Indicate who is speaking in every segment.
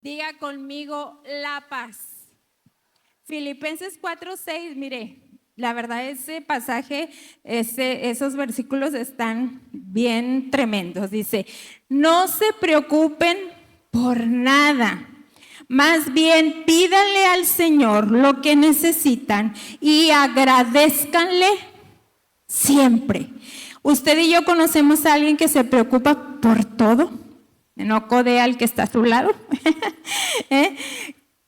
Speaker 1: Diga conmigo la paz. Filipenses 4:6, mire, la verdad ese pasaje, esos versículos están bien tremendos. Dice, no se preocupen por nada. Más bien pídanle al Señor lo que necesitan y agradézcanle siempre. Usted y yo conocemos a alguien que se preocupa por todo. No codea al que está a su lado.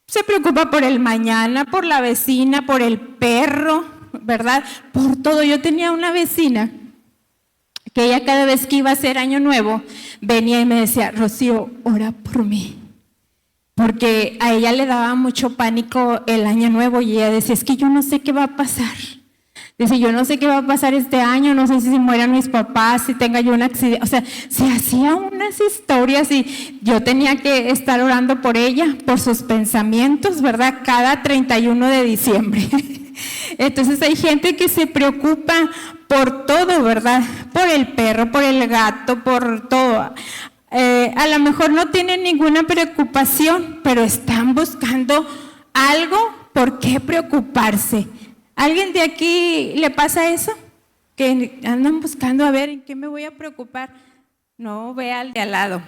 Speaker 1: Se preocupa por el mañana, por la vecina, por el perro, ¿verdad? Por todo. Yo tenía una vecina que ella cada vez que iba a hacer Año Nuevo venía y me decía, Rocío, ora por mí. Porque a ella le daba mucho pánico el Año Nuevo y ella decía, es que yo no sé qué va a pasar. Dice, yo no sé qué va a pasar este año, no sé si mueran mis papás, si tenga yo un accidente. O sea, se hacía unas historias y yo tenía que estar orando por ella, por sus pensamientos, ¿verdad? Cada 31 de diciembre. Entonces hay gente que se preocupa por todo, ¿verdad? Por el perro, por el gato, por todo. A lo mejor no tienen ninguna preocupación, pero están buscando algo por qué preocuparse. ¿Alguien de aquí le pasa eso? Que andan buscando a ver en qué me voy a preocupar. No, ve al de al lado.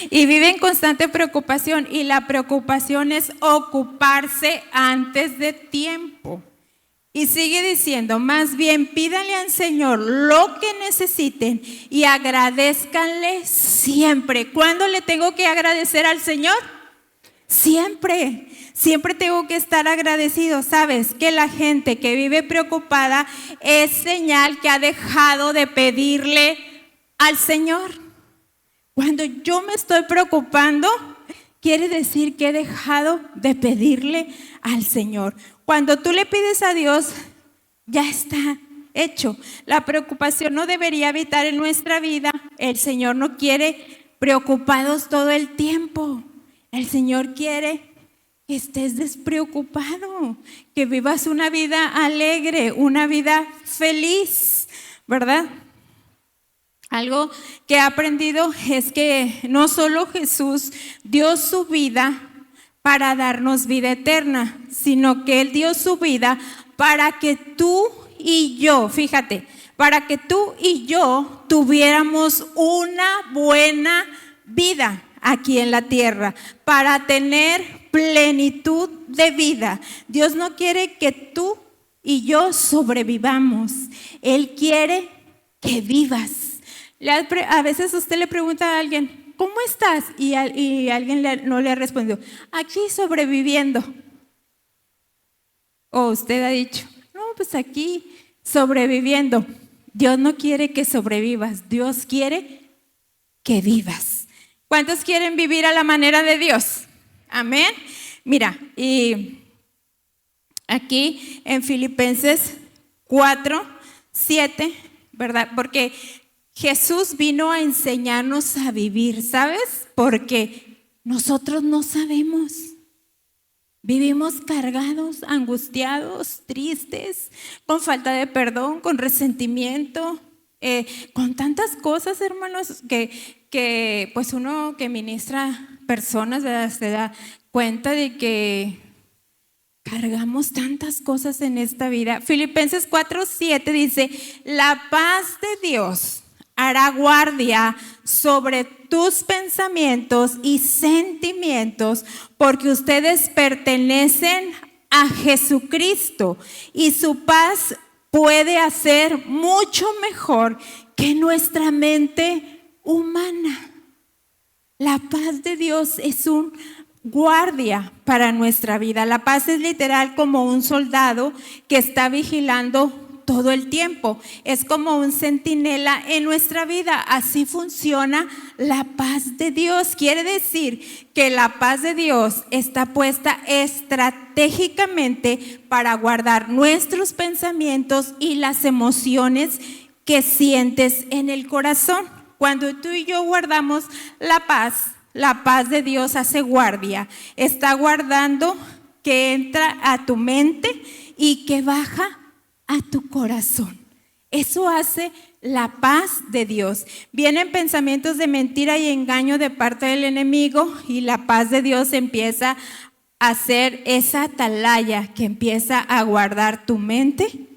Speaker 1: Y vive en constante preocupación, y la preocupación es ocuparse antes de tiempo. Y sigue diciendo, más bien pídanle al Señor lo que necesiten y agradézcanle siempre. ¿Cuándo le tengo que agradecer al Señor? Siempre. Siempre tengo que estar agradecido. ¿Sabes? Que la gente que vive preocupada es señal que ha dejado de pedirle al Señor. Cuando yo me estoy preocupando, quiere decir que he dejado de pedirle al Señor. Cuando tú le pides a Dios, ya está hecho. La preocupación no debería habitar en nuestra vida. El Señor no quiere preocupados todo el tiempo. El Señor quiere que estés despreocupado, que vivas una vida alegre, una vida feliz, ¿verdad? Algo que he aprendido es que no solo Jesús dio su vida para darnos vida eterna, sino que Él dio su vida para que tú y yo, fíjate, para que tú y yo tuviéramos una buena vida aquí en la tierra, para tener plenitud de vida. Dios no quiere que tú y yo sobrevivamos. Él quiere que vivas. A veces usted le pregunta a alguien, ¿cómo estás? Y alguien no le ha respondido, aquí sobreviviendo. O usted ha dicho, no, pues aquí sobreviviendo. Dios no quiere que sobrevivas, Dios quiere que vivas. ¿Cuántos quieren vivir a la manera de Dios? Amén. Mira, y aquí en Filipenses 4:7, ¿verdad? Porque Jesús vino a enseñarnos a vivir, ¿sabes? Porque nosotros no sabemos. Vivimos cargados, angustiados, tristes, con falta de perdón, con resentimiento, con tantas cosas, hermanos, que pues uno que ministra personas, ¿verdad? Se da cuenta de que cargamos tantas cosas en esta vida. Filipenses 4:7 dice, la paz de Dios hará guardia sobre tus pensamientos y sentimientos, porque ustedes pertenecen a Jesucristo y su paz puede hacer mucho mejor que nuestra mente humana. La paz de Dios es un guardia para nuestra vida. La paz es literal como un soldado que está vigilando todo el tiempo. Es como un centinela en nuestra vida. Así funciona la paz de Dios. Quiere decir que la paz de Dios está puesta estratégicamente para guardar nuestros pensamientos y las emociones que sientes en el corazón. Cuando tú y yo guardamos la paz de Dios hace guardia. Está guardando que entra a tu mente y que baja a tu corazón. Eso hace la paz de Dios. Vienen pensamientos de mentira y engaño de parte del enemigo y la paz de Dios empieza a ser esa atalaya que empieza a guardar tu mente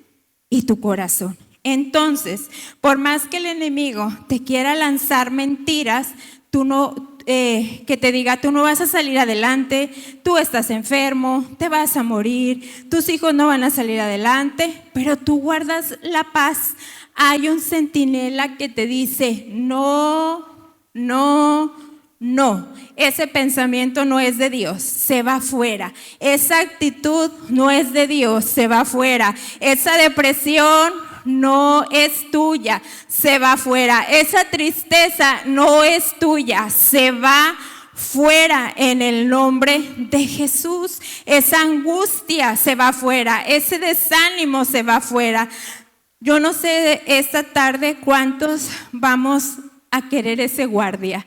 Speaker 1: y tu corazón. Entonces, por más que el enemigo te quiera lanzar mentiras, tú no, que te diga, tú no vas a salir adelante, tú estás enfermo, te vas a morir, tus hijos no van a salir adelante, pero tú guardas la paz. Hay un centinela que te dice, no, no, no, ese pensamiento no es de Dios, se va afuera. Esa actitud no es de Dios, se va afuera. Esa depresión no es tuya, se va afuera. Esa tristeza no es tuya, se va fuera en el nombre de Jesús. Esa angustia se va afuera, ese desánimo se va afuera. Yo no sé esta tarde cuántos vamos a querer ese guardia,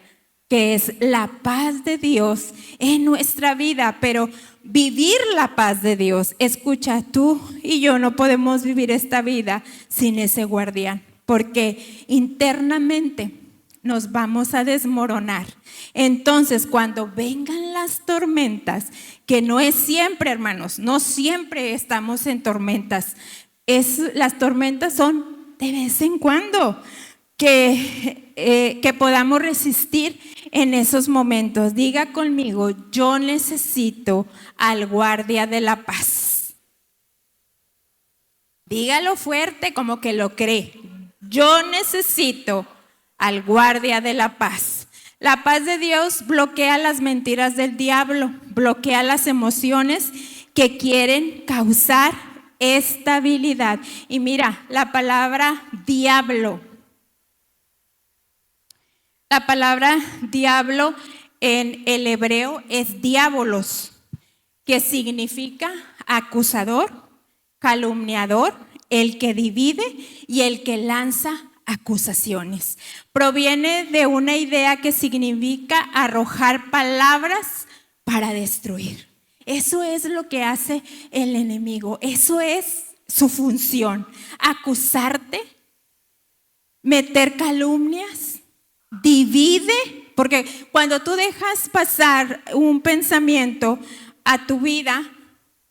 Speaker 1: que es la paz de Dios en nuestra vida, pero vivir la paz de Dios. Escucha, tú y yo no podemos vivir esta vida sin ese guardián, porque internamente nos vamos a desmoronar. Entonces, cuando vengan las tormentas, que no es siempre, hermanos, no siempre estamos en tormentas, las tormentas son de vez en cuando, que podamos resistir en esos momentos. Diga conmigo, yo necesito al guardia de la paz. Dígalo fuerte como que lo cree. Yo necesito al guardia de la paz. La paz de Dios bloquea las mentiras del diablo, bloquea las emociones que quieren causar estabilidad. Y mira, la palabra diablo. La palabra diablo en el hebreo es diabolos, que significa acusador, calumniador, el que divide y el que lanza acusaciones. Proviene de una idea que significa arrojar palabras para destruir. Eso es lo que hace el enemigo, eso es su función, acusarte, meter calumnias, divide, porque cuando tú dejas pasar un pensamiento a tu vida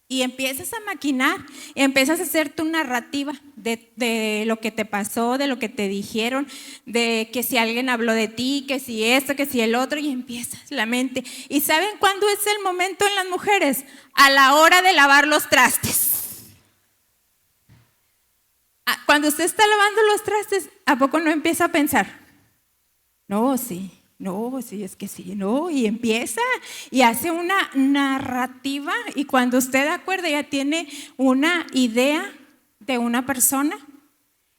Speaker 1: y empiezas a maquinar, empiezas a hacer tu narrativa de lo que te pasó, de lo que te dijeron, de que si alguien habló de ti, que si esto, que si el otro, y empiezas la mente. ¿Y saben cuándo es el momento en las mujeres? A la hora de lavar los trastes. Cuando usted está lavando los trastes, ¿a poco no empieza a pensar? No, sí, es que sí, no, y empieza y hace una narrativa, y cuando usted acuerda ya tiene una idea de una persona,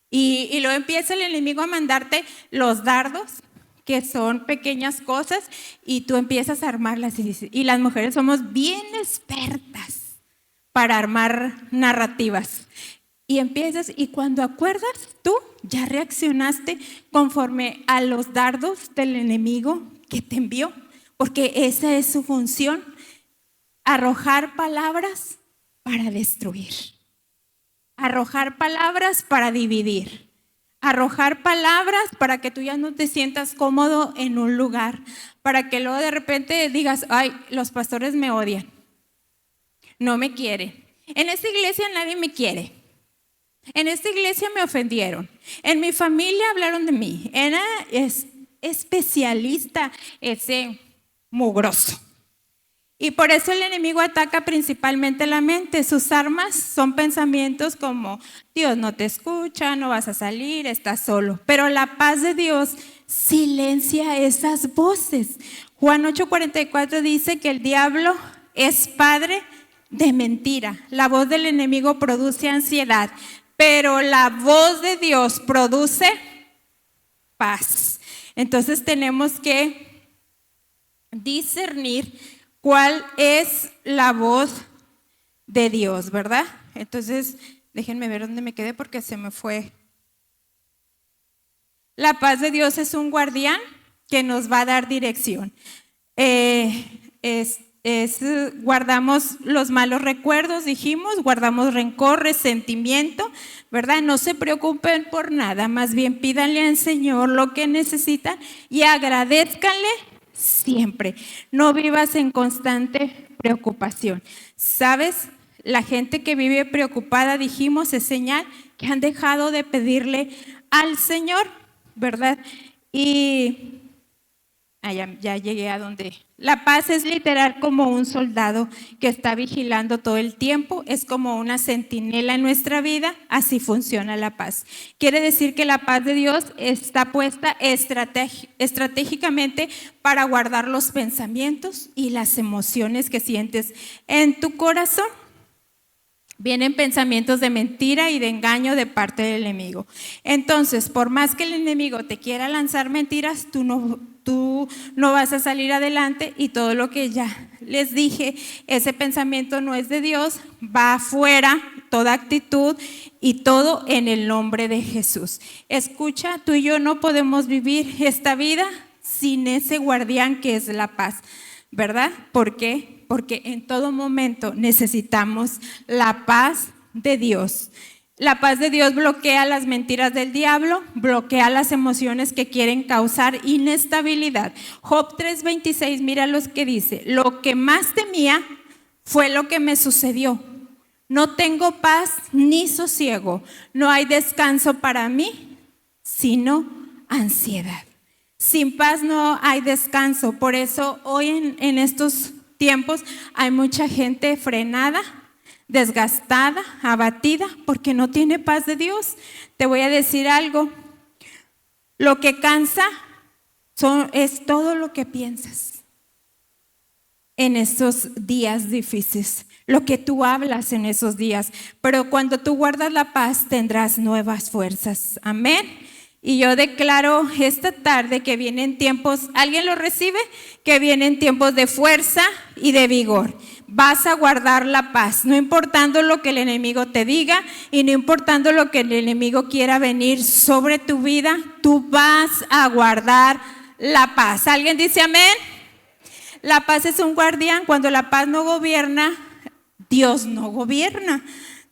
Speaker 1: y luego empieza el enemigo a mandarte los dardos, que son pequeñas cosas, y tú empiezas a armarlas, y las mujeres somos bien expertas para armar narrativas. Y empiezas, y cuando acuerdas, tú ya reaccionaste conforme a los dardos del enemigo que te envió, porque esa es su función, arrojar palabras para destruir, arrojar palabras para dividir, arrojar palabras para que tú ya no te sientas cómodo en un lugar, para que luego de repente digas, ay, los pastores me odian, no me quieren, en esta iglesia nadie me quiere. En esta iglesia me ofendieron. En mi familia hablaron de mí. Es especialista ese mugroso. Y por eso el enemigo ataca principalmente la mente. Sus armas son pensamientos como Dios no te escucha, no vas a salir, estás solo. Pero la paz de Dios silencia esas voces. Juan 8:44 dice que el diablo es padre de mentira. La voz del enemigo produce ansiedad, pero la voz de Dios produce paz. Entonces tenemos que discernir cuál es la voz de Dios, ¿verdad? Entonces, déjenme ver dónde me quedé porque se me fue. La paz de Dios es un guardián que nos va a dar dirección. guardamos los malos recuerdos, dijimos, guardamos rencor, resentimiento, ¿verdad? No se preocupen por nada, más bien pídanle al Señor lo que necesitan y agradézcanle siempre. No vivas en constante preocupación. ¿Sabes? La gente que vive preocupada, dijimos, es señal que han dejado de pedirle al Señor, ¿verdad? Y ya llegué a donde. La paz es literal como un soldado que está vigilando todo el tiempo, es como una centinela en nuestra vida, así funciona la paz. Quiere decir que la paz de Dios está puesta estratégicamente para guardar los pensamientos y las emociones que sientes en tu corazón. Vienen pensamientos de mentira y de engaño de parte del enemigo. Entonces, por más que el enemigo te quiera lanzar mentiras, tú no vas a salir adelante, y todo lo que ya les dije, ese pensamiento no es de Dios, va afuera, toda actitud y todo en el nombre de Jesús. Escucha, tú y yo no podemos vivir esta vida sin ese guardián que es la paz, ¿verdad? ¿Por qué? Porque en todo momento necesitamos la paz de Dios. La paz de Dios bloquea las mentiras del diablo, bloquea las emociones que quieren causar inestabilidad. Job 3:26, mira lo que dice: lo que más temía fue lo que me sucedió. No tengo paz ni sosiego, no hay descanso para mí, sino ansiedad. Sin paz no hay descanso. Por eso hoy en estos tiempos hay mucha gente frenada, desgastada, abatida, porque no tiene paz de Dios. Te voy a decir algo: lo que cansa es todo lo que piensas en esos días difíciles, lo que tú hablas en esos días. Pero cuando tú guardas la paz, tendrás nuevas fuerzas. Amén. Y yo declaro esta tarde que vienen tiempos, ¿alguien lo recibe? Que vienen tiempos de fuerza y de vigor. Vas a guardar la paz, no importando lo que el enemigo te diga y no importando lo que el enemigo quiera venir sobre tu vida, tú vas a guardar la paz. ¿Alguien dice amén? La paz es un guardián. Cuando la paz no gobierna, Dios no gobierna.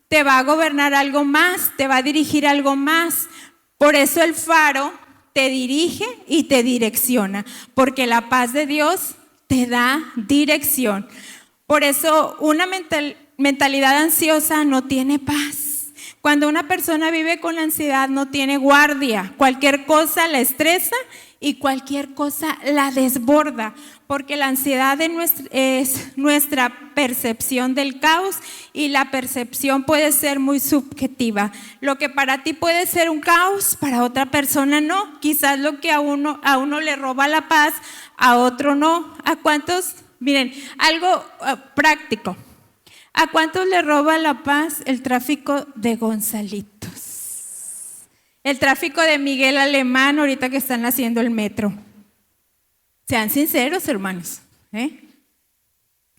Speaker 1: Te va a gobernar algo más, te va a dirigir algo más. Por eso el faro te dirige y te direcciona, porque la paz de Dios te da dirección. Por eso una mentalidad ansiosa no tiene paz. Cuando una persona vive con ansiedad no tiene guardia. Cualquier cosa la estresa y cualquier cosa la desborda, porque la ansiedad es nuestra percepción del caos, y la percepción puede ser muy subjetiva. Lo que para ti puede ser un caos, para otra persona no. Quizás lo que a uno le roba la paz, a otro no. ¿A cuántos? Miren, algo práctico. ¿A cuántos le roba la paz el tráfico de Gonzalitos? El tráfico de Miguel Alemán, ahorita que están haciendo el metro. Sean sinceros, hermanos.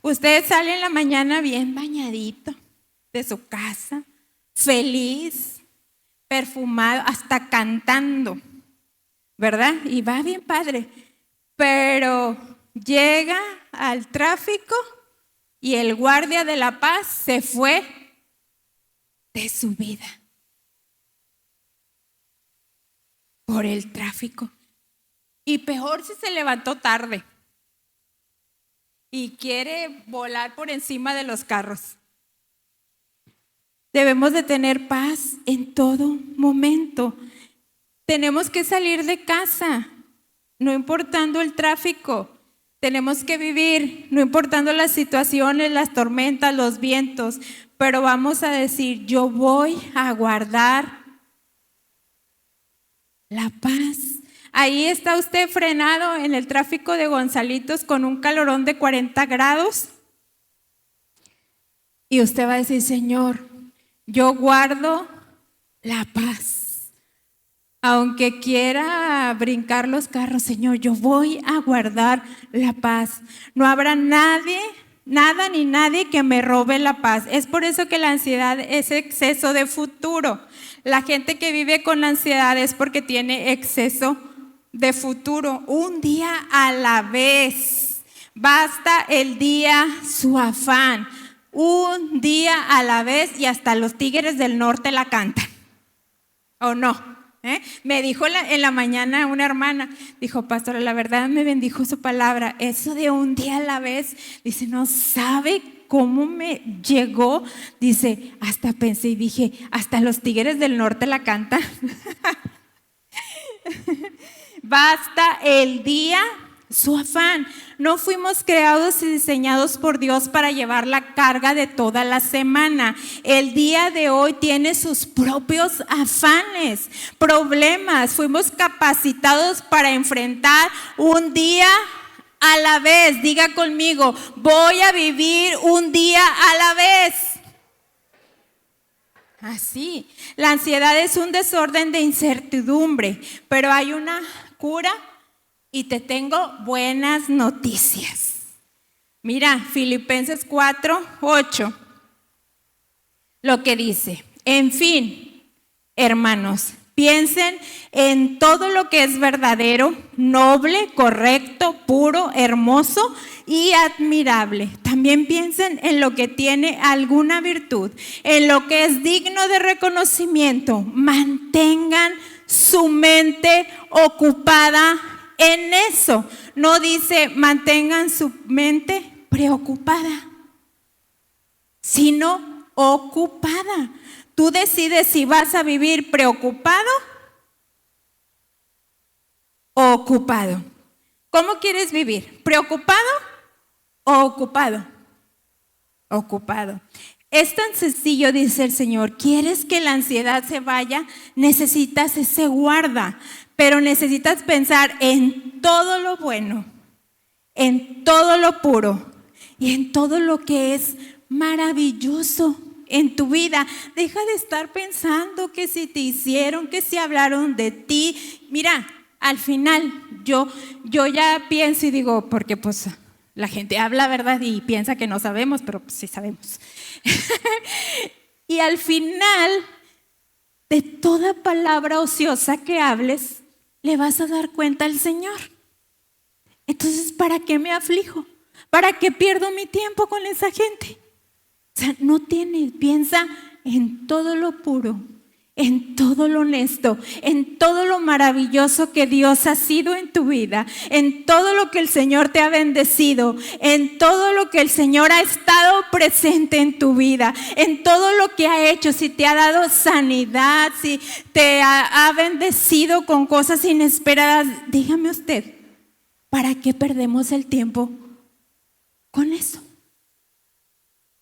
Speaker 1: Usted sale en la mañana bien bañadito de su casa, feliz, perfumado, hasta cantando, ¿verdad? Y va bien padre. Pero llega al tráfico y el guardia de la paz se fue de su vida por el tráfico. Y peor si se levantó tarde y quiere volar por encima de los carros. Debemos de tener paz en todo momento. Tenemos que salir de casa, no importando el tráfico. Tenemos que vivir, no importando las situaciones, las tormentas, los vientos. Pero vamos a decir: yo voy a guardar la paz. Ahí está usted frenado en el tráfico de Gonzalitos con un calorón de 40 grados. Y usted va a decir: Señor, yo guardo la paz. Aunque quiera brincar los carros, Señor, yo voy a guardar la paz. No habrá nada ni nadie que me robe la paz. Es por eso que la ansiedad es exceso de futuro. La gente que vive con ansiedad es porque tiene exceso de futuro, un día a la vez. Basta el día su afán, un día a la vez, y hasta los Tigres del Norte la cantan. ¿O no? Me dijo en la mañana una hermana, dijo: pastora, la verdad me bendijo su palabra, eso de un día a la vez, dice, no sabe cómo me llegó, dice, hasta pensé y dije, hasta los Tigres del Norte la cantan. Basta el día su afán. No fuimos creados y diseñados por Dios para llevar la carga de toda la semana. El día de hoy tiene sus propios afanes, problemas. Fuimos capacitados para enfrentar un día a la vez. Diga conmigo: voy a vivir un día a la vez. Así, la ansiedad es un desorden de incertidumbre, pero hay una cura. Y te tengo buenas noticias. Mira, Filipenses 4:8, lo que dice: en fin, hermanos, piensen en todo lo que es verdadero, noble, correcto, puro, hermoso y admirable. También piensen en lo que tiene alguna virtud, en lo que es digno de reconocimiento. Mantengan su mente ocupada en eso. No dice mantengan su mente preocupada, sino ocupada. Tú decides si vas a vivir preocupado o ocupado. ¿Cómo quieres vivir? ¿Preocupado o ocupado? Ocupado. Es tan sencillo, dice el Señor. ¿Quieres que la ansiedad se vaya? Necesitas ese guarda. Pero necesitas pensar en todo lo bueno, en todo lo puro y en todo lo que es maravilloso en tu vida. Deja de estar pensando que si te hicieron, que si hablaron de ti. Mira, al final yo ya pienso y digo, porque pues la gente habla, ¿verdad? Y piensa que no sabemos, pero pues sí sabemos. Y al final de toda palabra ociosa que hables, le vas a dar cuenta al Señor. Entonces, ¿para qué me aflijo? ¿Para qué pierdo mi tiempo con esa gente? O sea, piensa en todo lo puro, en todo lo honesto, en todo lo maravilloso que Dios ha sido en tu vida, en todo lo que el Señor te ha bendecido, en todo lo que el Señor ha estado presente en tu vida, en todo lo que ha hecho, si te ha dado sanidad, si te ha bendecido con cosas inesperadas. Dígame usted, ¿para qué perdemos el tiempo con eso?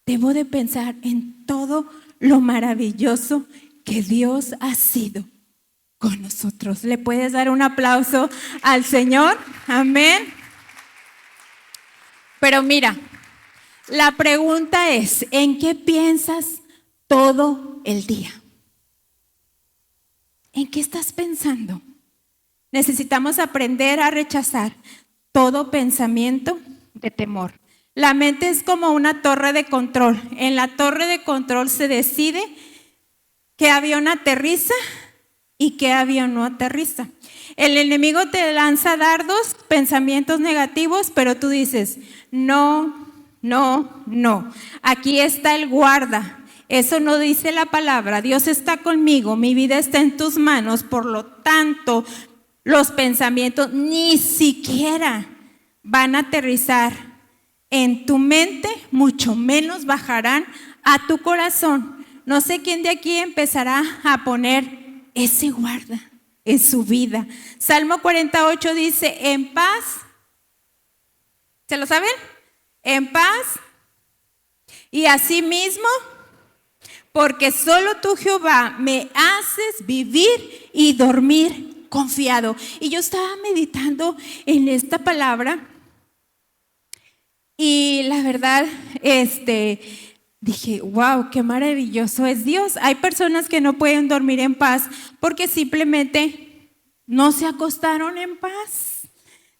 Speaker 1: Debo de pensar en todo lo maravilloso que Dios ha sido con nosotros. ¿Le puedes dar un aplauso al Señor? Amén. Pero mira, la pregunta es: ¿en qué piensas todo el día? ¿En qué estás pensando? Necesitamos aprender a rechazar todo pensamiento de temor. La mente es como una torre de control. En la torre de control se decide qué avión aterriza y qué avión no aterriza. El enemigo te lanza dardos, pensamientos negativos, pero tú dices: no, no, no. Aquí está el guarda. Eso no dice la palabra. Dios está conmigo, mi vida está en tus manos. Por lo tanto, los pensamientos ni siquiera van a aterrizar en tu mente, mucho menos bajarán a tu corazón. No sé quién de aquí empezará a poner ese guarda en su vida. Salmo 48 dice: en paz, ¿se lo saben? En paz y asimismo, porque solo tú, Jehová, me haces vivir y dormir confiado. Y yo estaba meditando en esta palabra y la verdad, dije: wow, qué maravilloso es Dios. Hay personas que no pueden dormir en paz porque simplemente no se acostaron en paz.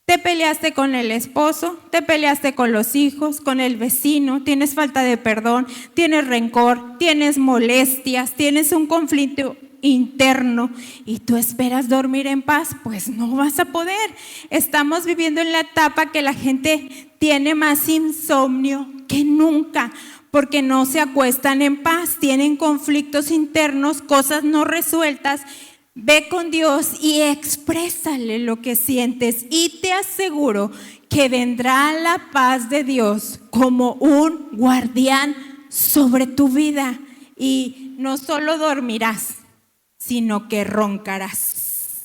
Speaker 1: Te peleaste con el esposo, te peleaste con los hijos, con el vecino, tienes falta de perdón, tienes rencor, tienes molestias, tienes un conflicto interno y tú esperas dormir en paz, pues no vas a poder. Estamos viviendo en la etapa que la gente tiene más insomnio que nunca, porque no se acuestan en paz, tienen conflictos internos, cosas no resueltas. Ve con Dios y exprésale lo que sientes y te aseguro que vendrá la paz de Dios como un guardián sobre tu vida y no solo dormirás, sino que roncarás.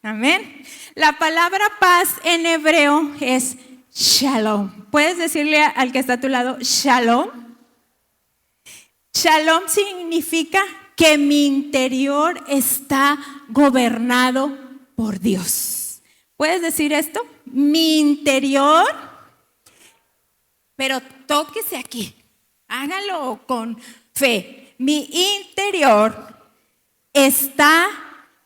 Speaker 1: Amén. La palabra paz en hebreo es shalom. ¿Puedes decirle al que está a tu lado shalom? Shalom significa que mi interior está gobernado por Dios. ¿Puedes decir esto? Mi interior, pero tóquese aquí, hágalo con fe. Mi interior está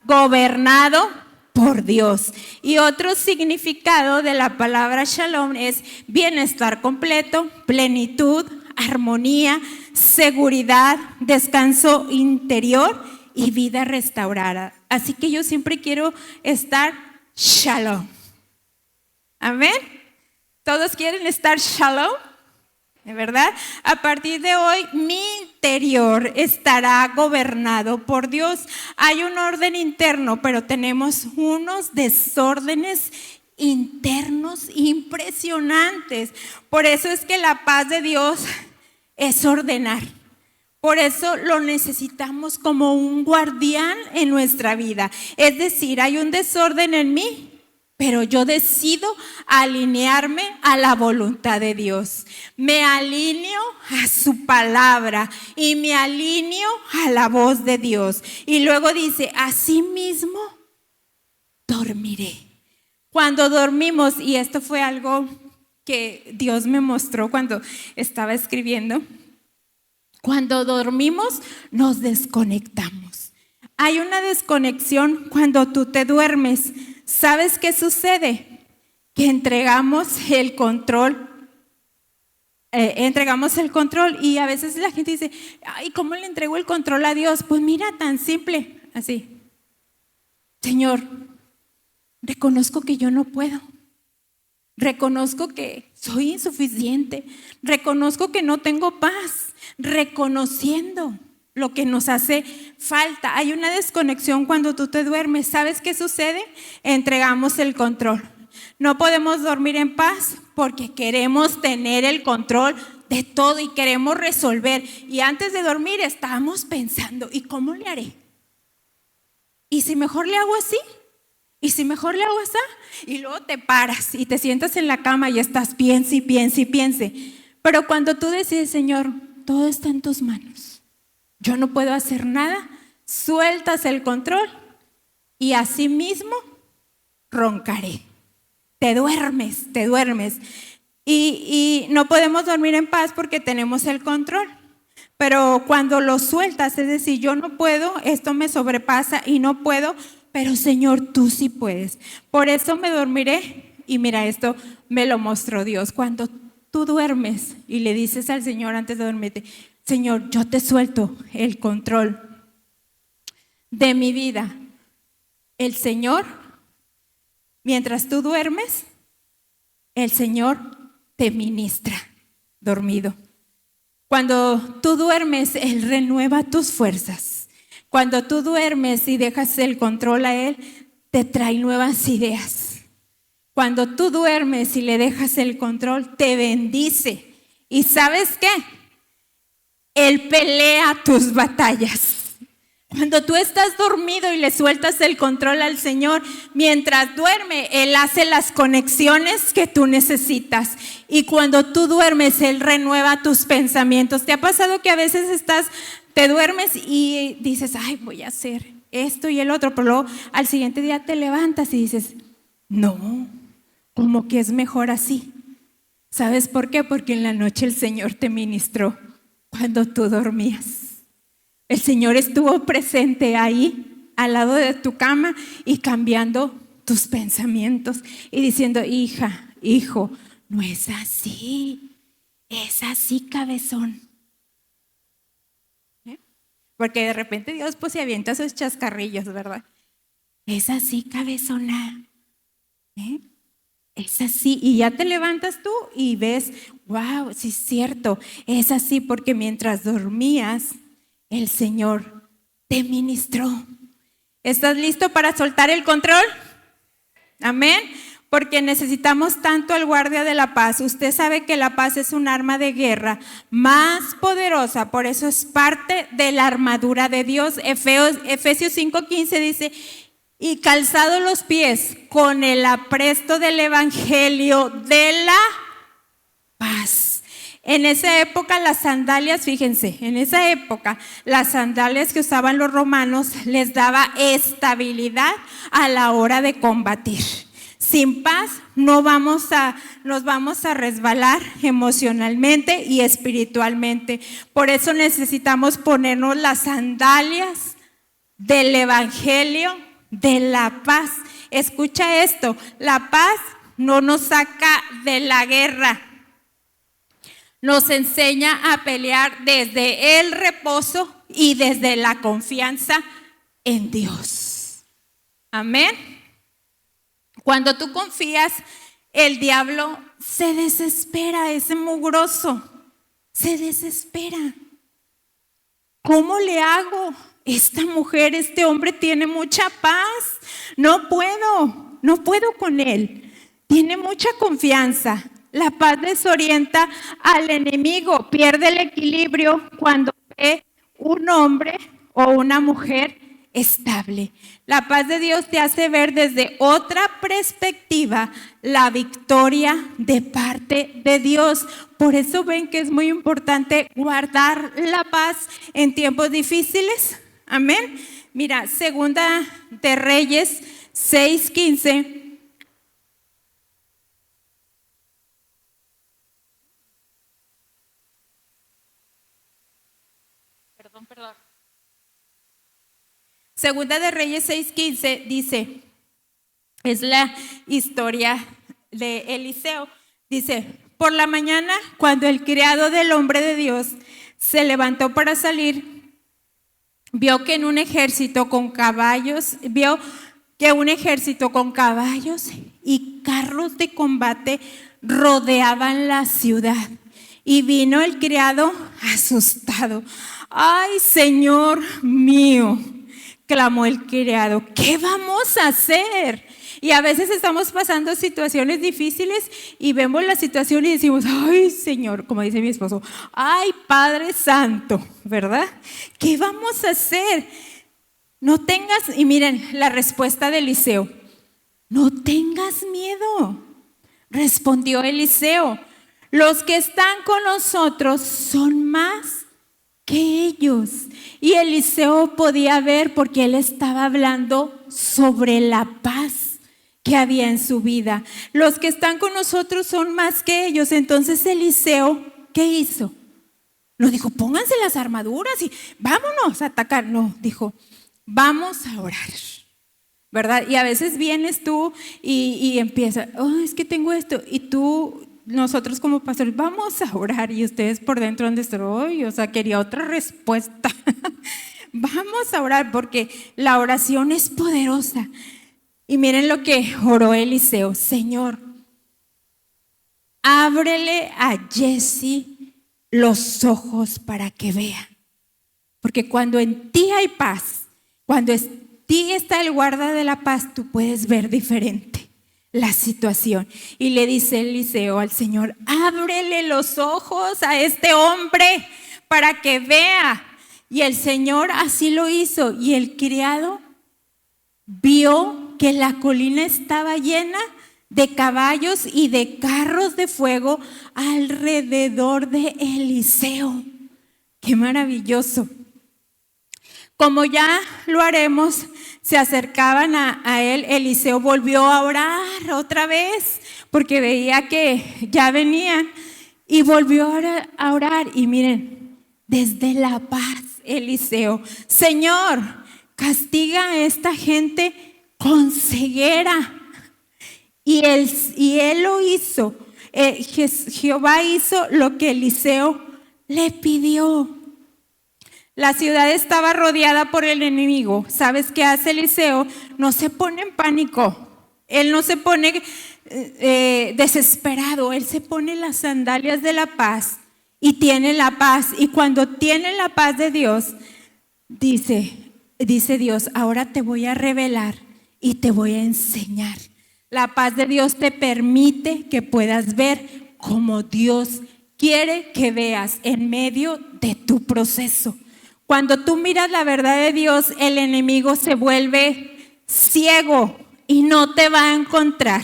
Speaker 1: gobernado por Dios. Y otro significado de la palabra shalom es bienestar completo, plenitud, armonía, seguridad, descanso interior y vida restaurada. Así que yo siempre quiero estar shalom. Amén. ¿Todos quieren estar shalom? ¿De verdad? A partir de hoy, mi interior estará gobernado por Dios. Hay un orden interno, pero tenemos unos desórdenes internos impresionantes. Por eso es que la paz de Dios es ordenar. Por eso lo necesitamos como un guardián en nuestra vida. Es decir, hay un desorden en mí, pero yo decido alinearme a la voluntad de Dios. Me alineo a su palabra y me alineo a la voz de Dios. Y luego dice, así mismo dormiré. Cuando dormimos, y esto fue algo que Dios me mostró cuando estaba escribiendo, cuando dormimos nos desconectamos. Hay una desconexión cuando tú te duermes. ¿Sabes qué sucede? Que entregamos el control y a veces la gente dice, ay, ¿cómo le entrego el control a Dios? Pues mira, tan simple, así. Señor, reconozco que yo no puedo. Reconozco que soy insuficiente. Reconozco que no tengo paz. Reconociendo lo que nos hace falta. Hay una desconexión cuando tú te duermes. ¿Sabes qué sucede? Entregamos el control. No podemos dormir en paz porque queremos tener el control de todo y queremos resolver. Y antes de dormir estábamos pensando, ¿y cómo le haré? ¿Y si mejor le hago así? ¿Y si mejor le hago así? Y luego te paras y te sientas en la cama y estás piense y piense y piense. Pero cuando tú decides, Señor, todo está en tus manos, yo no puedo hacer nada, sueltas el control y así mismo roncaré. Te duermes. Y no podemos dormir en paz porque tenemos el control. Pero cuando lo sueltas, es decir, yo no puedo, esto me sobrepasa y no puedo, pero Señor, tú sí puedes. Por eso me dormiré. Y mira, esto me lo mostró Dios. Cuando tú duermes y le dices al Señor antes de dormirte, Señor, yo te suelto el control de mi vida. El Señor, mientras tú duermes, el Señor te ministra dormido. Cuando tú duermes, Él renueva tus fuerzas. Cuando tú duermes y dejas el control a Él, te trae nuevas ideas. Cuando tú duermes y le dejas el control, te bendice. ¿Y sabes qué? Él pelea tus batallas. Cuando tú estás dormido y le sueltas el control al Señor, mientras duerme, Él hace las conexiones que tú necesitas. Y cuando tú duermes, Él renueva tus pensamientos. ¿Te ha pasado que a veces te duermes y dices, ay, voy a hacer esto y el otro, pero luego al siguiente día te levantas y dices, no, como que es mejor así? ¿Sabes por qué? Porque en la noche el Señor te ministró cuando tú dormías. El Señor estuvo presente ahí, al lado de tu cama y cambiando tus pensamientos y diciendo, hija, hijo, no es así, es así, cabezón. Porque de repente Dios pues se avienta sus chascarrillos, ¿verdad? Es así, cabezona. ¿Eh? Es así. Y ya te levantas tú y ves, wow, sí es cierto. Es así porque mientras dormías, el Señor te ministró. ¿Estás listo para soltar el control? Amén. Porque necesitamos tanto al guardia de la paz. Usted sabe que la paz es un arma de guerra más poderosa, por eso es parte de la armadura de Dios. Efesios 5:15 dice, y calzado los pies con el apresto del evangelio de la paz. En esa época las sandalias, fíjense, en esa época las sandalias que usaban los romanos les daba estabilidad a la hora de combatir. Sin paz nos vamos a resbalar emocionalmente y espiritualmente. Por eso necesitamos ponernos las sandalias del evangelio de la paz. Escucha esto, la paz no nos saca de la guerra. Nos enseña a pelear desde el reposo y desde la confianza en Dios. Amén. Cuando tú confías, el diablo se desespera, ese mugroso se desespera. ¿Cómo le hago? Esta mujer, este hombre tiene mucha paz. No puedo con él. Tiene mucha confianza. La paz desorienta al enemigo, pierde el equilibrio cuando ve un hombre o una mujer estable. La paz de Dios te hace ver desde otra perspectiva la victoria de parte de Dios. Por eso ven que es muy importante guardar la paz en tiempos difíciles. Amén. Mira, Segunda de Reyes 6:15. Perdón. Segunda de Reyes 6:15 dice, es la historia de Eliseo. Dice, por la mañana, cuando el criado del hombre de Dios se levantó para salir, vio que un ejército con caballos y carros de combate rodeaban la ciudad. Y vino el criado asustado. ¡Ay, Señor mío!, clamó el criado, ¿qué vamos a hacer? Y a veces estamos pasando situaciones difíciles y vemos la situación y decimos, ay, Señor, como dice mi esposo, ay, Padre Santo, ¿verdad? ¿Qué vamos a hacer? No tengas, y miren la respuesta de Eliseo, no tengas miedo, respondió Eliseo, los que están con nosotros son más que ellos. Y Eliseo podía ver porque él estaba hablando sobre la paz que había en su vida. Los que están con nosotros son más que ellos. Entonces Eliseo, ¿qué hizo? No dijo, pónganse las armaduras y vámonos a atacar. No, dijo, vamos a orar, ¿verdad? Y a veces vienes tú y empiezas, oh, es que tengo esto. Y nosotros como pastores, vamos a orar. Y ustedes por dentro donde estoy, o sea, quería otra respuesta. Vamos a orar porque la oración es poderosa. Y miren lo que oró Eliseo, Señor, ábrele a Jesse los ojos para que vea. Porque cuando en ti hay paz, cuando en ti está el guarda de la paz, tú puedes ver diferente la situación. Y le dice Eliseo al Señor, ábrele los ojos a este hombre para que vea. Y el Señor así lo hizo. Y el criado vio que la colina estaba llena de caballos y de carros de fuego alrededor de Eliseo. ¡Qué maravilloso! Como ya lo haremos, se acercaban a él. Eliseo volvió a orar otra vez porque veía que ya venían y volvió a orar. Y miren, desde la paz, Eliseo, Señor, castiga a esta gente con ceguera. Y él lo hizo. Jehová hizo lo que Eliseo le pidió. La ciudad estaba rodeada por el enemigo. ¿Sabes qué hace Eliseo? No se pone en pánico. Él no se pone desesperado. Él se pone las sandalias de la paz y tiene la paz. Y cuando tiene la paz de Dios, dice Dios, ahora te voy a revelar y te voy a enseñar. La paz de Dios te permite que puedas ver como Dios quiere que veas en medio de tu proceso. Cuando tú miras la verdad de Dios, el enemigo se vuelve ciego y no te va a encontrar,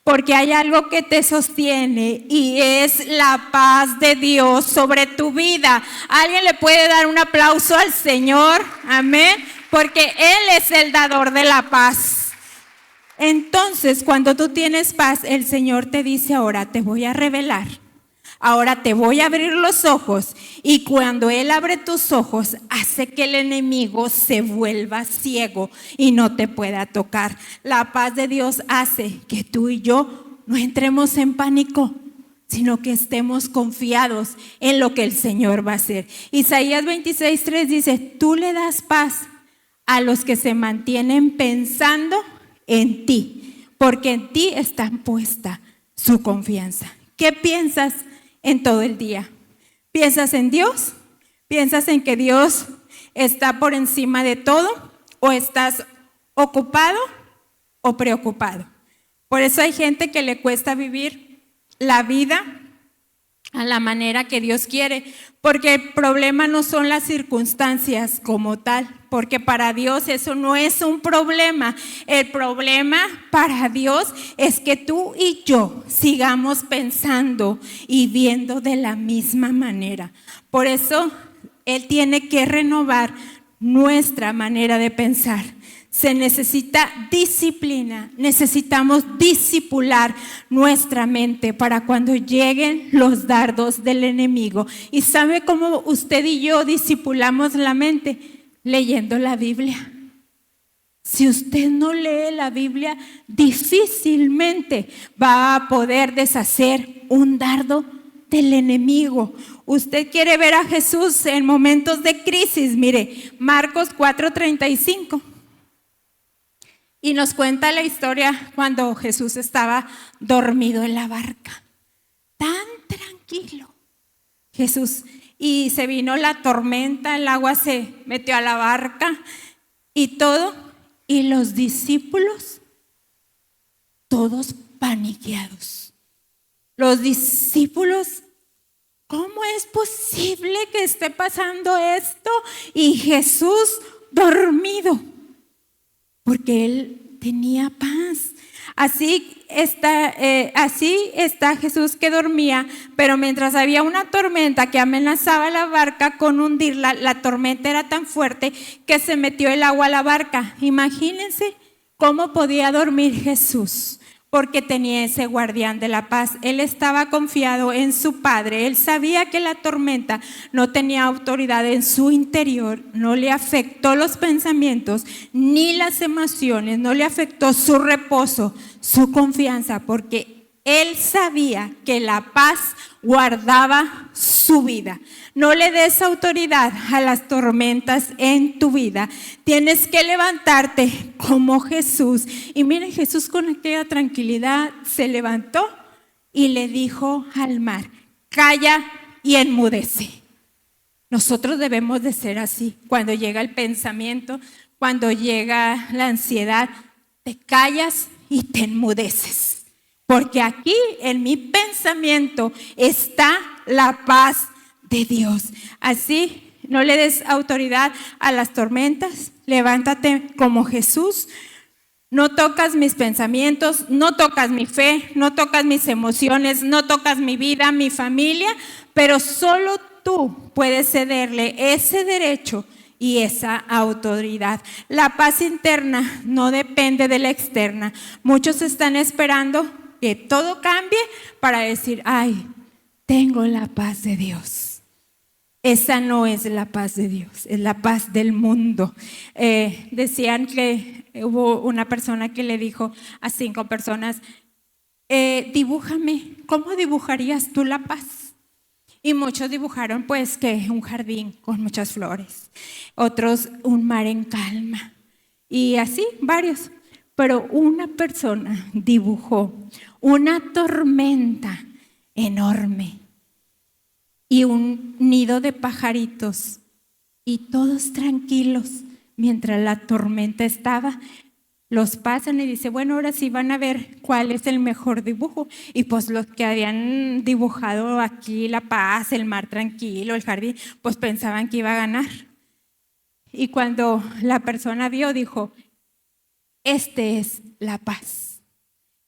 Speaker 1: porque hay algo que te sostiene y es la paz de Dios sobre tu vida. ¿Alguien le puede dar un aplauso al Señor? Amén. Porque Él es el dador de la paz. Entonces, cuando tú tienes paz, el Señor te dice, ahora te voy a revelar. Ahora te voy a abrir los ojos, y cuando Él abre tus ojos, hace que el enemigo se vuelva ciego y no te pueda tocar. La paz de Dios hace que tú y yo no entremos en pánico, sino que estemos confiados en lo que el Señor va a hacer. Isaías 26:3 dice, tú le das paz a los que se mantienen pensando en ti, porque en ti está puesta su confianza. ¿Qué piensas en todo el día? ¿Piensas en Dios? ¿Piensas en que Dios está por encima de todo? ¿O estás ocupado o preocupado? Por eso hay gente que le cuesta vivir la vida a la manera que Dios quiere, porque el problema no son las circunstancias como tal, porque para Dios eso no es un problema. El problema para Dios es que tú y yo sigamos pensando y viendo de la misma manera. Por eso Él tiene que renovar nuestra manera de pensar. Se necesita disciplina, necesitamos discipular nuestra mente para cuando lleguen los dardos del enemigo. ¿Y sabe cómo usted y yo discipulamos la mente? Leyendo la Biblia. Si usted no lee la Biblia, difícilmente va a poder deshacer un dardo del enemigo. Usted quiere ver a Jesús en momentos de crisis. Mire, Marcos 4:35. Y nos cuenta la historia cuando Jesús estaba dormido en la barca. Tan tranquilo. Jesús, y se vino la tormenta, el agua se metió a la barca y todo. Y los discípulos, todos paniqueados. Los discípulos, ¿cómo es posible que esté pasando esto? Y Jesús dormido, porque Él tenía paz. Así está Jesús que dormía, pero mientras había una tormenta que amenazaba la barca con hundirla, la tormenta era tan fuerte que se metió el agua a la barca. Imagínense cómo podía dormir Jesús, porque tenía ese guardián de la paz. Él estaba confiado en su Padre. Él sabía que la tormenta no tenía autoridad en su interior, no le afectó los pensamientos ni las emociones, no le afectó su reposo, su confianza, porque él sabía que la paz guardaba su vida. No le des autoridad a las tormentas en tu vida. Tienes que levantarte como Jesús. Y miren, Jesús con aquella tranquilidad se levantó y le dijo al mar, calla y enmudece. Nosotros debemos de ser así. Cuando llega el pensamiento, cuando llega la ansiedad, te callas y te enmudeces. Porque aquí en mi pensamiento está la paz de Dios. Así, no le des autoridad a las tormentas. Levántate como Jesús. No tocas mis pensamientos, no tocas mi fe, no tocas mis emociones, no tocas mi vida, mi familia, pero solo tú puedes cederle ese derecho y esa autoridad. La paz interna no depende de la externa. Muchos están esperando que todo cambie para decir, ay, tengo la paz de Dios. Esa no es la paz de Dios, es la paz del mundo. Decían que hubo una persona que le dijo a 5 personas, dibújame, ¿cómo dibujarías tú la paz? Y muchos dibujaron pues que un jardín con muchas flores, otros un mar en calma y así varios. Pero una persona dibujó una tormenta enorme y un nido de pajaritos y todos tranquilos mientras la tormenta estaba. Los pasan y dice, bueno, ahora sí van a ver cuál es el mejor dibujo. Y pues los que habían dibujado aquí la paz, el mar tranquilo, el jardín, pues pensaban que iba a ganar. Y cuando la persona vio, dijo, este es la paz.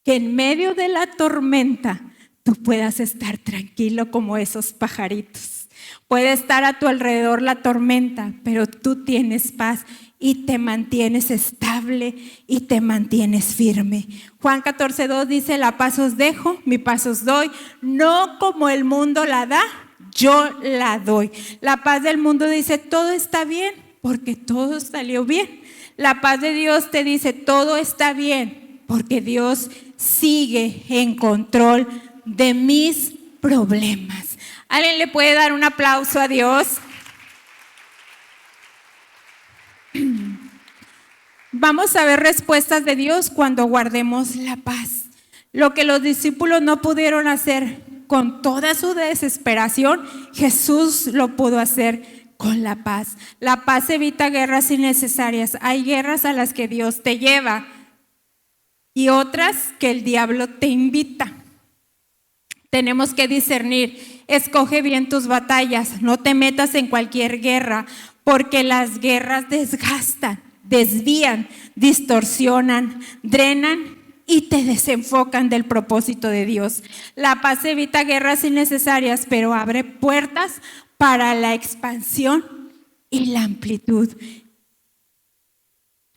Speaker 1: Que en medio de la tormenta tú puedas estar tranquilo como esos pajaritos. Puede estar a tu alrededor la tormenta, pero tú tienes paz y te mantienes estable y te mantienes firme. Juan 14:2 dice, la paz os dejo, mi paz os doy, no como el mundo la da, yo la doy. La paz del mundo dice, todo está bien, porque todo salió bien. La paz de Dios te dice, todo está bien, porque Dios sigue en control de mis problemas. ¿Alguien le puede dar un aplauso a Dios? Vamos a ver respuestas de Dios cuando guardemos la paz. Lo que los discípulos no pudieron hacer con toda su desesperación, Jesús lo pudo hacer con la paz. La paz evita guerras innecesarias. Hay guerras a las que Dios te lleva y otras que el diablo te invita. Tenemos que discernir. Escoge bien tus batallas. No te metas en cualquier guerra, porque las guerras desgastan, desvían, distorsionan, drenan y te desenfocan del propósito de Dios. La paz evita guerras innecesarias, pero abre puertas para la expansión y la amplitud.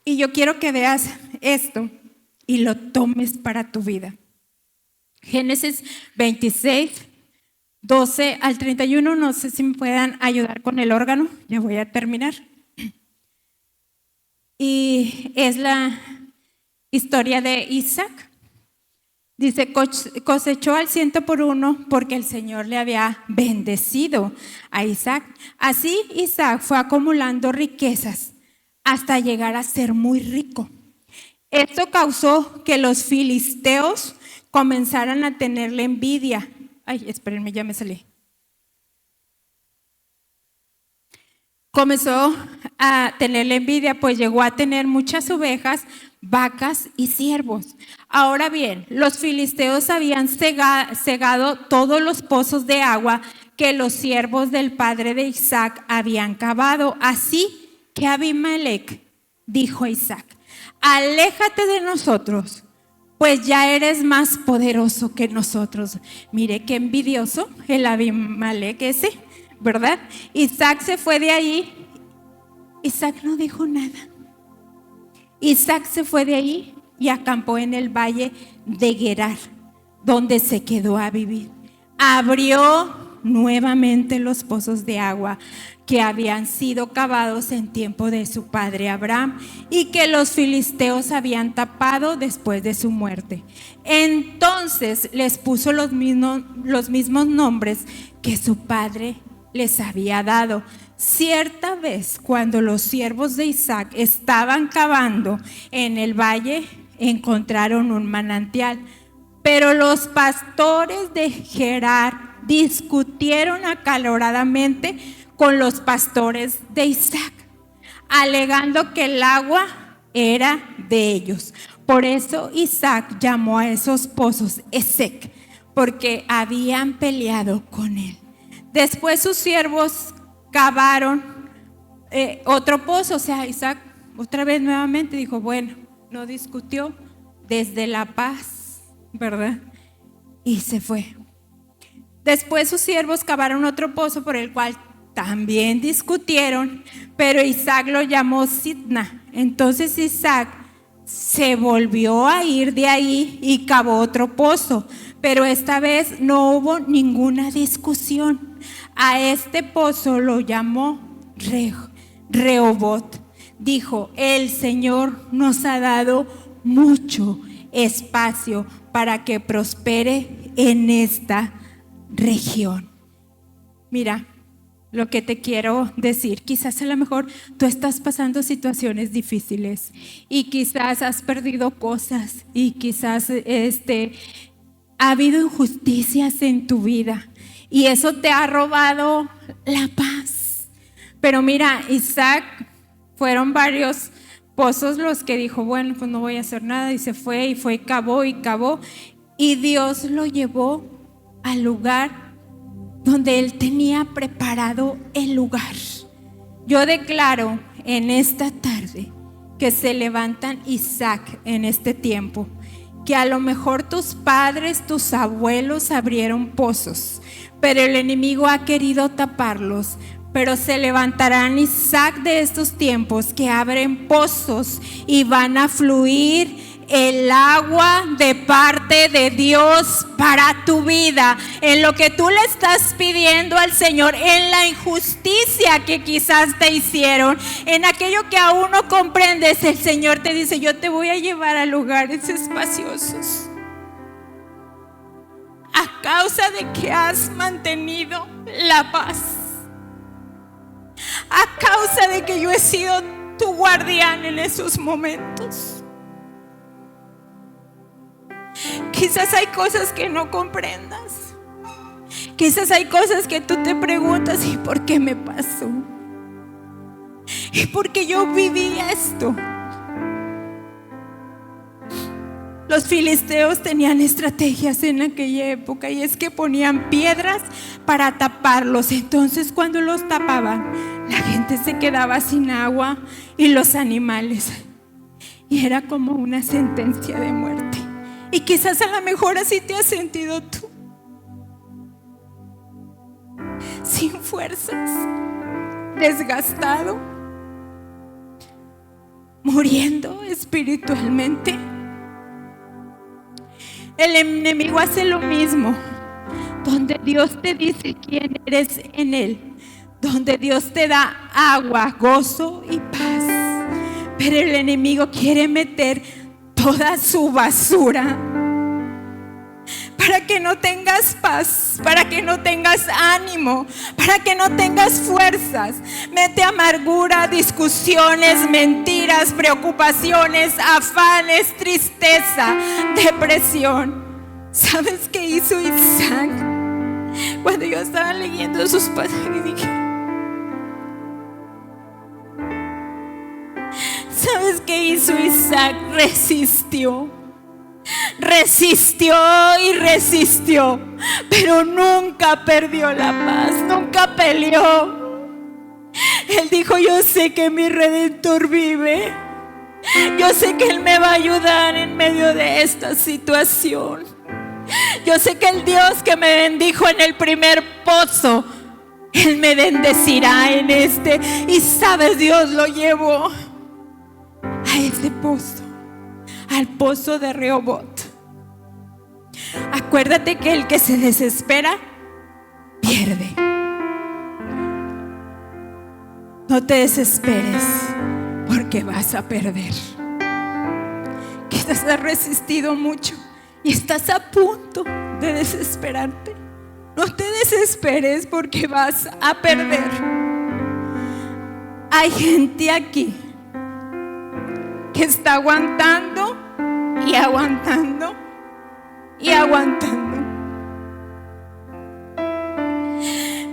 Speaker 1: Y yo quiero que veas esto y lo tomes para tu vida. Génesis 26:12 al 31, no sé si me puedan ayudar con el órgano, ya voy a terminar. Y es la historia de Isaac. Dice, cosechó al 100 por 1 porque el Señor le había bendecido a Isaac. Así Isaac fue acumulando riquezas hasta llegar a ser muy rico. Esto causó que los filisteos comenzaran a tenerle envidia. Ay, espérenme, ya me salí. Comenzó a tenerle envidia, pues llegó a tener muchas ovejas, vacas y siervos. Ahora bien, los filisteos habían cegado todos los pozos de agua que los siervos del padre de Isaac habían cavado. Así que Abimelech dijo a Isaac, aléjate de nosotros, pues ya eres más poderoso que nosotros. Mire qué envidioso el Abimelech ese, ¿verdad? Isaac se fue de ahí. Isaac no dijo nada. Isaac se fue de ahí y acampó en el valle de Gerar, donde se quedó a vivir. Abrió nuevamente los pozos de agua que habían sido cavados en tiempo de su padre Abraham y que los filisteos habían tapado después de su muerte. Entonces les puso los mismos nombres que su padre les había dado. Cierta vez, cuando los siervos de Isaac estaban cavando en el valle, encontraron un manantial, pero los pastores de Gerar discutieron acaloradamente con los pastores de Isaac, alegando que el agua era de ellos. Por eso Isaac llamó a esos pozos Esek, porque habían peleado con él. Después sus siervos cavaron otro pozo. O sea, Isaac otra vez nuevamente dijo, bueno, no discutió desde la paz, ¿verdad? Y se fue. Después sus siervos cavaron otro pozo por el cual también discutieron, pero Isaac lo llamó Sitna. Entonces Isaac se volvió a ir de ahí y cavó otro pozo, pero esta vez no hubo ninguna discusión. A este pozo lo llamó Rehobot. Dijo, el Señor nos ha dado mucho espacio para que prospere en esta región. Mira, lo que te quiero decir, quizás a lo mejor tú estás pasando situaciones difíciles y quizás has perdido cosas y quizás ha habido injusticias en tu vida y eso te ha robado la paz. Pero mira, Isaac, fueron varios pozos los que dijo, bueno, pues no voy a hacer nada, y se fue y cavó y Dios lo llevó al lugar donde él tenía preparado el lugar. Yo declaro en esta tarde que se levantan Isaac en este tiempo, que a lo mejor tus padres, tus abuelos abrieron pozos, pero el enemigo ha querido taparlos. Pero se levantarán Isaac de estos tiempos que abren pozos y van a fluir el agua de parte de Dios para tu vida, en lo que tú le estás pidiendo al Señor, en la injusticia que quizás te hicieron, en aquello que aún no comprendes. El Señor te dice, yo te voy a llevar a lugares espaciosos, a causa de que has mantenido la paz, a causa de que yo he sido tu guardián en esos momentos. Quizás hay cosas que no comprendas, quizás hay cosas que tú te preguntas, ¿y por qué me pasó? ¿Y por qué yo viví esto? Los filisteos tenían estrategias en aquella época, y es que ponían piedras para taparlos. Entonces cuando los tapaban, la gente se quedaba sin agua y los animales, y era como una sentencia de muerte. Y quizás a lo mejor así te has sentido tú, sin fuerzas, desgastado, muriendo espiritualmente. El enemigo hace lo mismo, donde Dios te dice quién eres en Él, donde Dios te da agua, gozo y paz. Pero el enemigo quiere meter toda su basura para que no tengas paz, para que no tengas ánimo, para que no tengas fuerzas. Mete amargura, discusiones, mentiras, preocupaciones, afanes, tristeza, depresión. ¿Sabes qué hizo Isaac? Cuando yo estaba leyendo sus pasajes dije, ¿sabes qué hizo Isaac? Resistió y resistió, pero nunca perdió la paz, nunca peleó. Él dijo, yo sé que mi Redentor vive, yo sé que Él me va a ayudar en medio de esta situación. Yo sé que el Dios que me bendijo en el primer pozo, Él me bendecirá en este. Y sabes, Dios lo llevó a ese pozo, al pozo de Rehobot. Acuérdate que el que se desespera pierde. No te desesperes, porque vas a perder. Quizás has resistido mucho y estás a punto de desesperarte. No te desesperes, porque vas a perder. Hay gente aquí que está aguantando y aguantando y aguantando.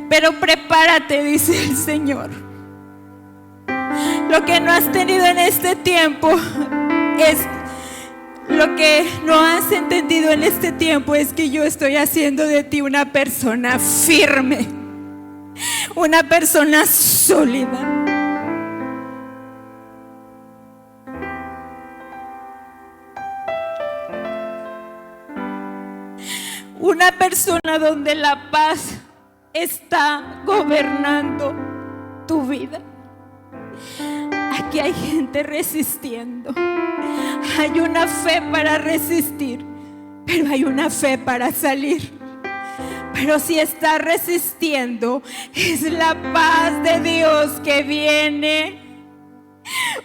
Speaker 1: Pero prepárate, dice el Señor. Lo que no has tenido en este tiempo es lo que no has entendido en este tiempo, es que yo estoy haciendo de ti una persona firme, una persona sólida. Una persona donde la paz está gobernando tu vida. Aquí hay gente resistiendo. Hay una fe para resistir, pero hay una fe para salir. Pero si estás resistiendo, es la paz de Dios que viene.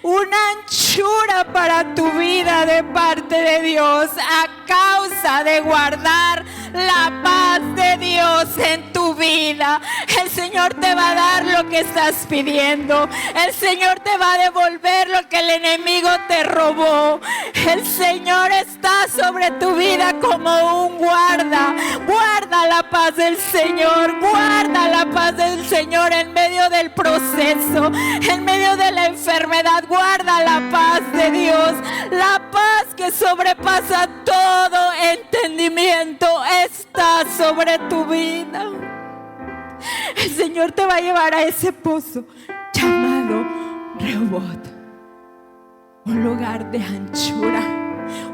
Speaker 1: Una anchura para tu vida de parte de Dios, a causa de guardar la paz de Dios en tu vida. El Señor te va a dar lo que estás pidiendo. El Señor te va a devolver lo que el enemigo te robó. El Señor está sobre tu vida como un guarda. Guarda la paz del Señor. Guarda la paz del Señor en medio del proceso, en medio de la enfermedad. Guarda la paz de Dios. La paz que sobrepasa todo entendimiento está sobre tu vida. El Señor te va a llevar a ese pozo llamado Rehoboth, un lugar de anchura,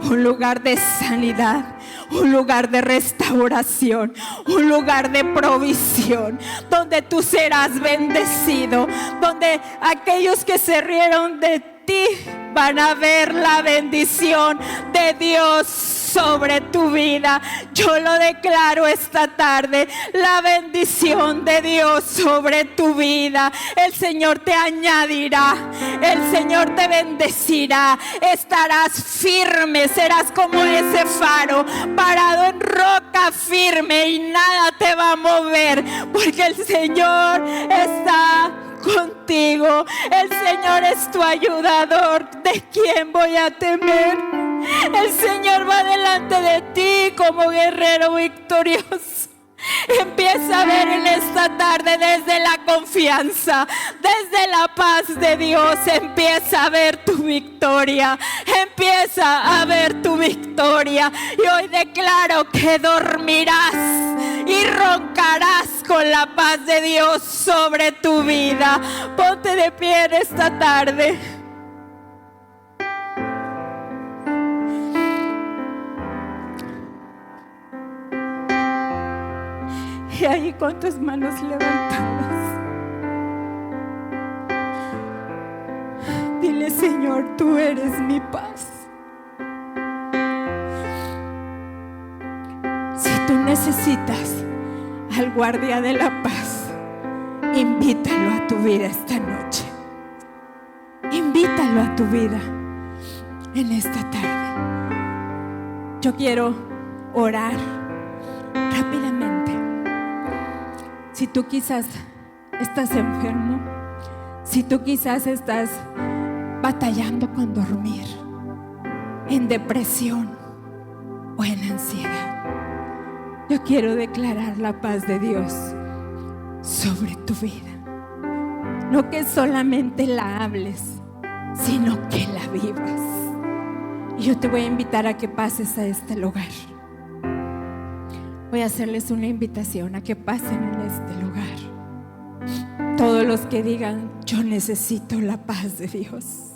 Speaker 1: un lugar de sanidad, un lugar de restauración, un lugar de provisión, donde tú serás bendecido, donde aquellos que se rieron de ti van a ver la bendición de Dios sobre tu vida. Yo lo declaro esta tarde, la bendición de Dios sobre tu vida. El Señor te añadirá, el Señor te bendecirá, estarás firme, serás como ese faro parado en roca firme y nada te va a mover, porque el Señor está contigo. El Señor es tu ayudador. ¿De quién voy a temer? El Señor va delante de ti como guerrero victorioso. Empieza a ver en esta tarde desde la confianza, desde la paz de Dios. Empieza a ver tu victoria. Empieza a ver tu victoria. Y hoy declaro que dormirás y roncarás con la paz de Dios sobre tu vida. Ponte de pie en esta tarde. Y ahí con tus manos levantadas, dile: Señor, tú eres mi paz. Si tú necesitas al guardia de la paz, invítalo a tu vida esta noche. Invítalo a tu vida en esta tarde. Yo quiero orar rápidamente. Si tú quizás estás enfermo, si tú quizás estás batallando con dormir, en depresión o en ansiedad, yo quiero declarar la paz de Dios sobre tu vida. No que solamente la hables, sino que la vivas. Y yo te voy a invitar a que pases a este lugar. Voy a hacerles una invitación a que pasen en este lugar. Todos los que digan: yo necesito la paz de Dios.